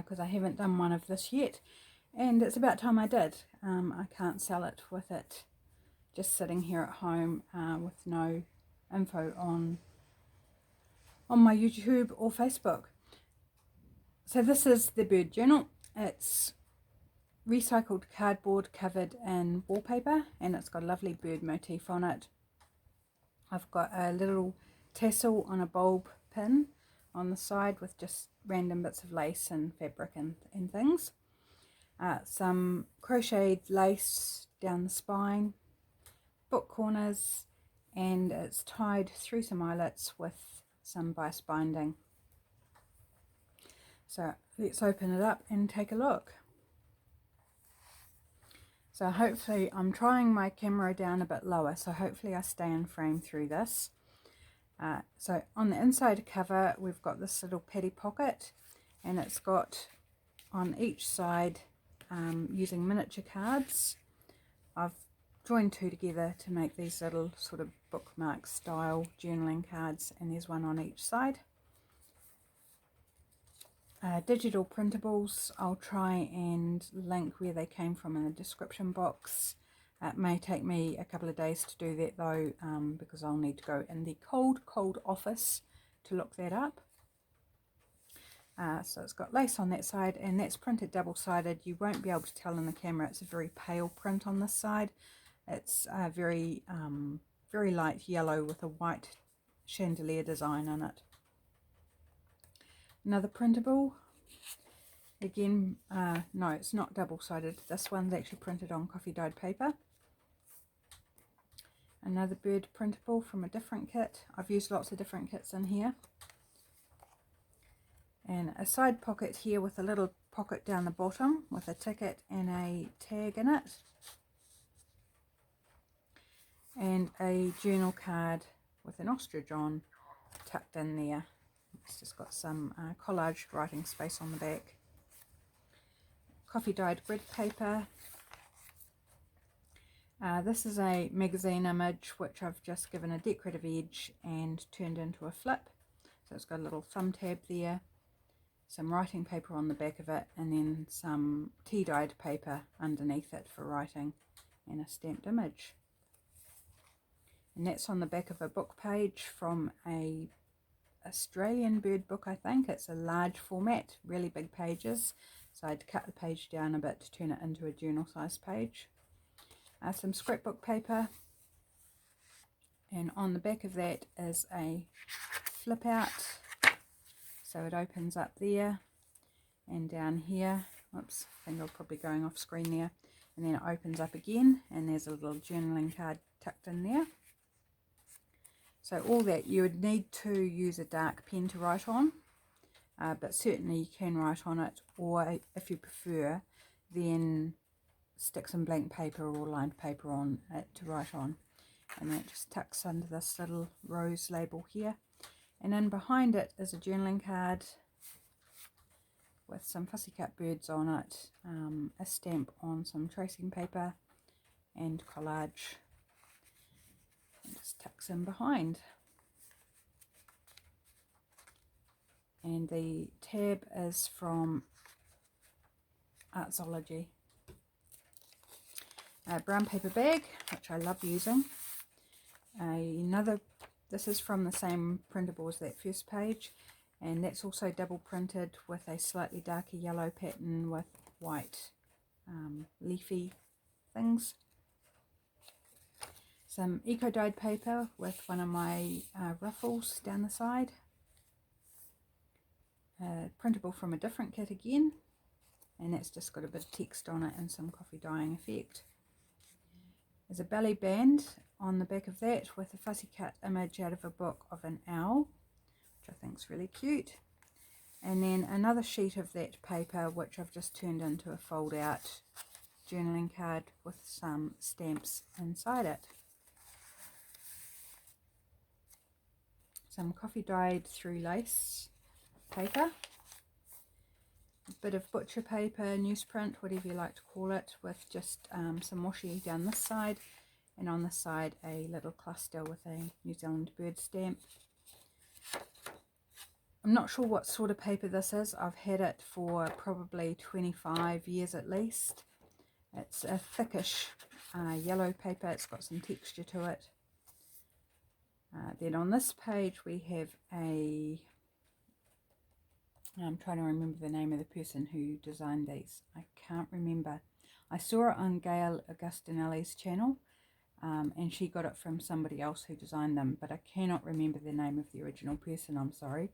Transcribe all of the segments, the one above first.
because I haven't done one of this yet, and it's about time I did. I can't sell it with it just sitting here at home with no info on my YouTube or Facebook. So this is the bird journal. It's recycled cardboard covered in wallpaper, and it's got a lovely bird motif on it. I've got a little tassel on a bulb pin on the side with just random bits of lace and fabric and things. Some crocheted lace down the spine, book corners, and it's tied through some eyelets with some bias binding. So let's open it up and take a look. So hopefully, I'm trying my camera down a bit lower, so hopefully I stay in frame through this. So on the inside cover, we've got this little petty pocket, and it's got on each side, using miniature cards, I've joined two together to make these little sort of bookmark style journaling cards, and there's one on each side. Digital printables, I'll try and link where they came from in the description box. It may take me a couple of days to do that though, because I'll need to go in the cold office to look that up. So it's got lace on that side, and that's printed double-sided. You won't be able to tell in the camera, it's a very pale print on this side. It's very light yellow with a white chandelier design on it. Another printable, again, no, it's not double-sided. This one's actually printed on coffee dyed paper. Another bird printable from a different kit. I've used lots of different kits in here. And a side pocket here with a little pocket down the bottom with a ticket and a tag in it. And a journal card with an ostrich on tucked in there. It's just got some collaged writing space on the back. Coffee dyed grid paper. This is a magazine image which I've just given a decorative edge and turned into a flip. So it's got a little thumb tab there, some writing paper on the back of it, and then some tea dyed paper underneath it for writing, and a stamped image. And that's on the back of a book page from a Australian bird book, I think. It's a large format, really big pages, so I had to cut the page down a bit to turn it into a journal size page. Some scrapbook paper, and on the back of that is a flip out, so it opens up there and down here. Oops, finger probably going off screen there, and then it opens up again, and there's a little journaling card tucked in there. So all that, you would need to use a dark pen to write on, but certainly you can write on it, or if you prefer, then stick some blank paper or lined paper on it to write on. And that just tucks under this little rose label here. And then behind it is a journaling card with some fussy cut birds on it, a stamp on some tracing paper, and collage. And just tucks in behind. And the tab is from Artzology. A brown paper bag, which I love using. This is from the same printable as that first page, and that's also double printed with a slightly darker yellow pattern with white leafy things. Some eco-dyed paper with one of my ruffles down the side. Printable from a different kit again, and that's just got a bit of text on it and some coffee dyeing effect. There's a belly band on the back of that with a fussy cut image out of a book of an owl, which I think is really cute. And then another sheet of that paper which I've just turned into a fold out journaling card with some stamps inside it. Some coffee dyed through lace paper. A bit of butcher paper, newsprint, whatever you like to call it, with just some washi down this side, and on the side a little cluster with a New Zealand bird stamp. I'm not sure what sort of paper this is. I've had it for probably 25 years at least. It's a thickish yellow paper. It's got some texture to it. Then on this page we have I'm trying to remember the name of the person who designed these. I can't remember. I saw it on Gail Augustinelli's channel, and she got it from somebody else who designed them, but I cannot remember the name of the original person, I'm sorry.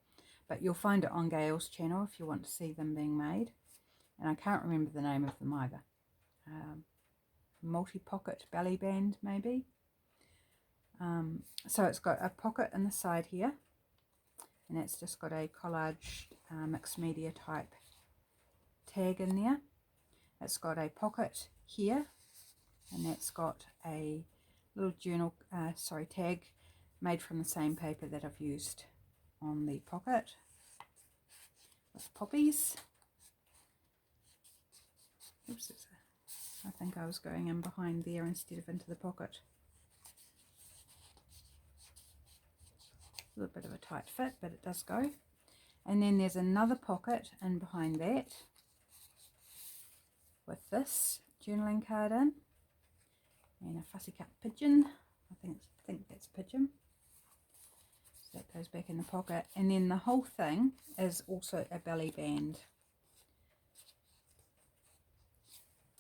But you'll find it on Gail's channel if you want to see them being made. And I can't remember the name of them either. Multi-pocket belly band, maybe. So it's got a pocket in the side here, and it's just got a collage mixed media type tag in there. It's got a pocket here, and that's got a little journal tag made from the same paper that I've used on the pocket with poppies. Oops, I think I was going in behind there instead of into the pocket. A little bit of a tight fit, but it does go. And then there's another pocket in behind that with this journaling card in, and a fussy cut pigeon. I think that's a pigeon. So that goes back in the pocket, and then the whole thing is also a belly band.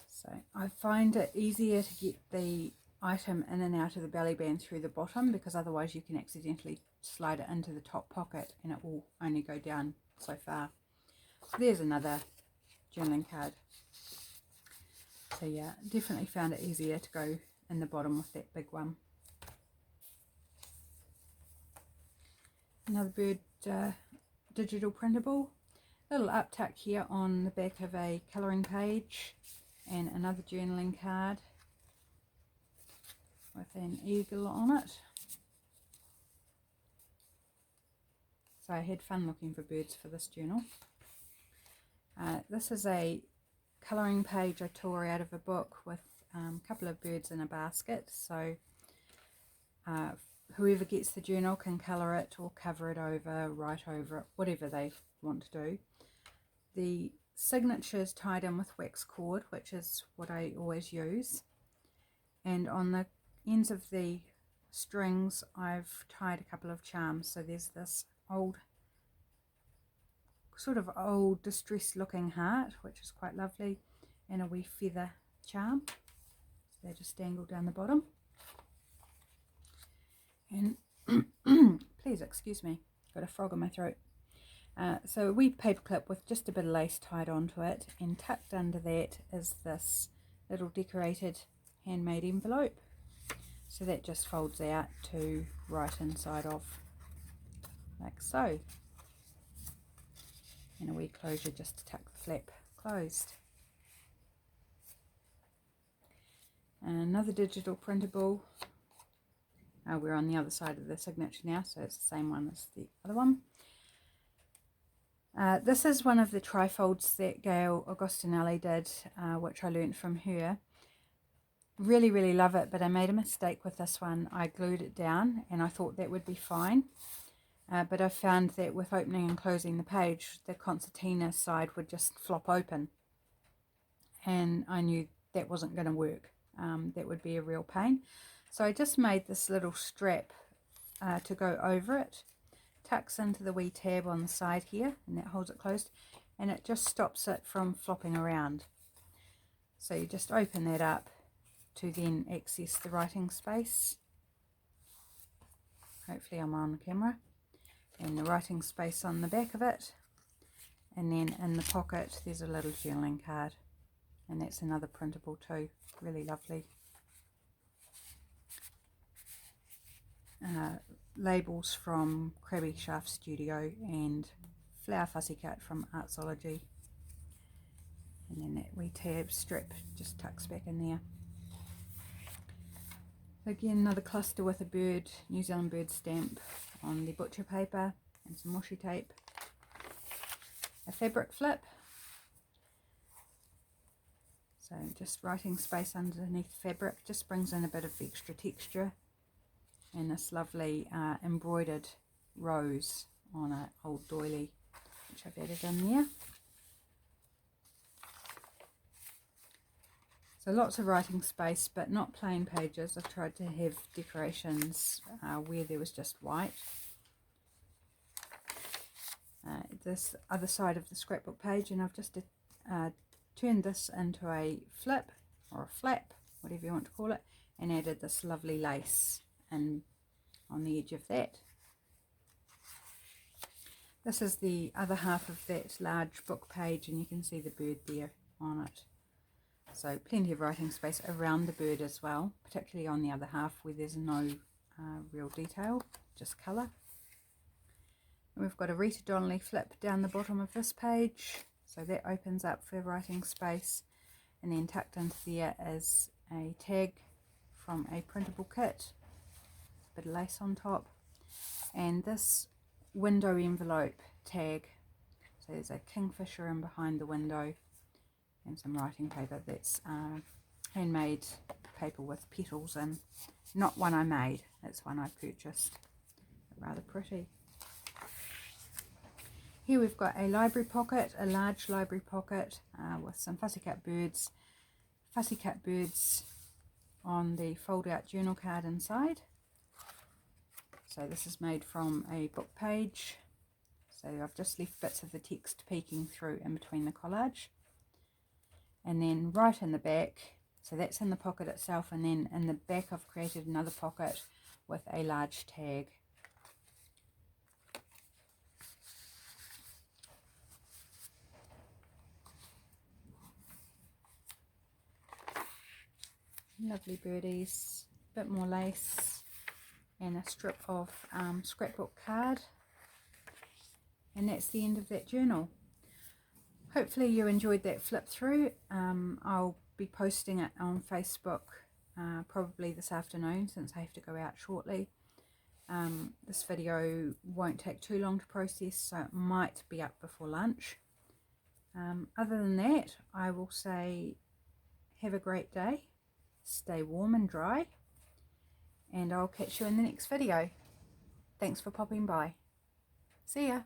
So I find it easier to get the item in and out of the belly band through the bottom, because otherwise you can accidentally slide it into the top pocket and it will only go down so far. So there's another journaling card. So yeah, definitely found it easier to go in the bottom with that big one. Another bird digital printable. Little uptuck here on the back of a colouring page, and another journaling card with an eagle on it. So I had fun looking for birds for this journal. This is a colouring page I tore out of a book with a couple of birds in a basket. So whoever gets the journal can colour it or cover it over, write over it, whatever they want to do. The signature is tied in with wax cord, which is what I always use. And on the ends of the strings I've tied a couple of charms. So there's this sort of old distressed looking heart, which is quite lovely, and a wee feather charm. So they just dangle down the bottom. And please excuse me, got a frog in my throat. So a wee paper clip with just a bit of lace tied onto it, and tucked under that is this little decorated handmade envelope. So that just folds out to right inside of, like so. And a wee closure just to tuck the flap closed. And another digital printable. We're on the other side of the signature now, so it's the same one as the other one. This is one of the trifolds that Gail Augustinelli did, which I learnt from her. Really, really love it, but I made a mistake with this one. I glued it down and I thought that would be fine. But I found that with opening and closing the page, the concertina side would just flop open. And I knew that wasn't going to work. That would be a real pain. So I just made this little strap to go over it. Tucks into the wee tab on the side here, and that holds it closed. And it just stops it from flopping around. So you just open that up to then access the writing space. Hopefully I'm on the camera. And the writing space on the back of it. And then in the pocket there's a little journaling card. And that's another printable too. Really lovely. Labels from SnapDragonDigitals and Flower Fussy Cut from Artzology. And then that wee tab strip just tucks back in there. Again, another cluster with a bird, New Zealand bird stamp on the butcher paper and some washi tape. A fabric flip. So just writing space underneath the fabric just brings in a bit of extra texture. And this lovely embroidered rose on an old doily, which I've added in there. So lots of writing space, but not plain pages. I've tried to have decorations where there was just white. This other side of the scrapbook page, and I've just turned this into a flip or a flap, whatever you want to call it, and added this lovely lace in on the edge of that. This is the other half of that large book page, and you can see the bird there on it. So plenty of writing space around the bird as well, particularly on the other half where there's no real detail, just colour. And we've got a Rita Donnelly flip down the bottom of this page, so that opens up for writing space. And then tucked into there is a tag from a printable kit, bit of lace on top, and this window envelope tag. So there's a kingfisher in behind the window, and some writing paper. That's handmade paper with petals in. Not one I made, it's one I purchased. Rather pretty. Here we've got a library pocket, a large library pocket with some fussy cut birds on the fold out journal card inside. So this is made from a book page. So I've just left bits of the text peeking through in between the collage. And then right in the back, so that's in the pocket itself, and then in the back I've created another pocket with a large tag. Lovely birdies, a bit more lace, and a strip of scrapbook card. And that's the end of that journal. Hopefully you enjoyed that flip through. I'll be posting it on Facebook probably this afternoon, since I have to go out shortly. This video won't take too long to process, so it might be up before lunch. Other than that, I will say have a great day, stay warm and dry, and I'll catch you in the next video. Thanks for popping by. See ya.